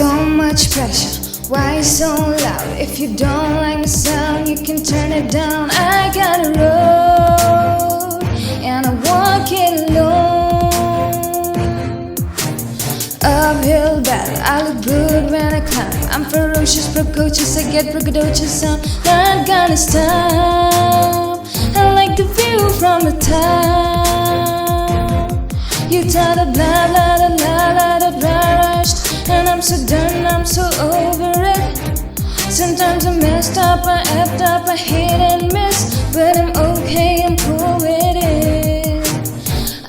So much pressure, why so loud? If you don't like the sound, you can turn it down. I got a road, and I walk it alone. Uphill battle, I look good when I climb. I'm ferocious, precocious, I get braggadocious. I'm not gonna stop. I like the view from the top. You tell the blah blah blah blah blah blah rushed, and I'm so done, I'm so over it. Sometimes I'm messed up, I effed up, I hit and miss, but I'm okay, I'm cool with it.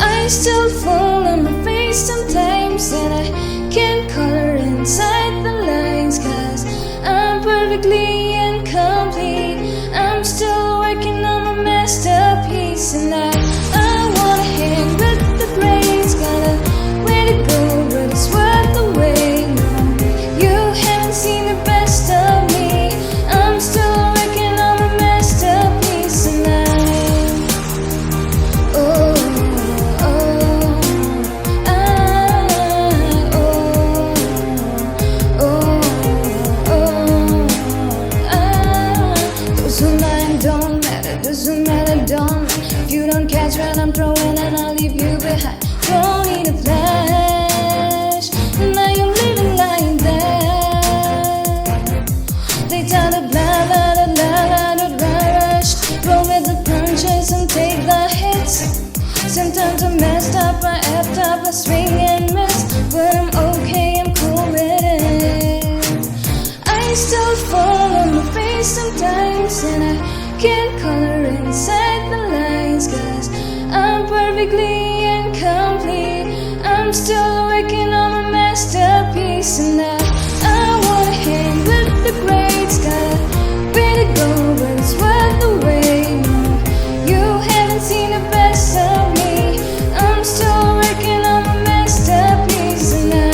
I still fall on my face sometimes, and I can't color inside the lines, 'cause I'm perfectly incomplete. I'm still working on my masterpiece, and I wanna hang with the greats. Got a way to go, but it's worth the wait. No, you haven't seen the best of me. I'm still working on my masterpiece, and those who mind don't matter, those who matter don't. If you don't catch what I'm throwing, and I'll leave you behind. Don't need a flash, now you're living like that. They tell the blah blah blah blah blah blah rush. Roll with the punches and take the hits. Sometimes I'm messed up, I effed up, I swing and miss, but I'm okay, I'm cool with it. I still fall on my face sometimes, and I can't color inside the lines, 'cause I'm perfectly incomplete. I'm still working on my masterpiece, and I wanna hang with the greats. Got a way to go, but it's worth the wait. No, you haven't seen the best of me. I'm still working on my masterpiece, and I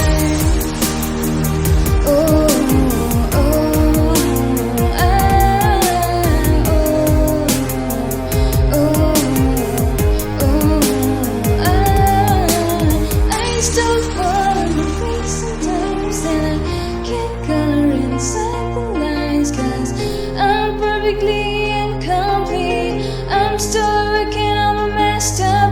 still fall on my face sometimes, and I can't color inside the lines, 'cause I'm perfectly incomplete. I'm still working on my masterpiece.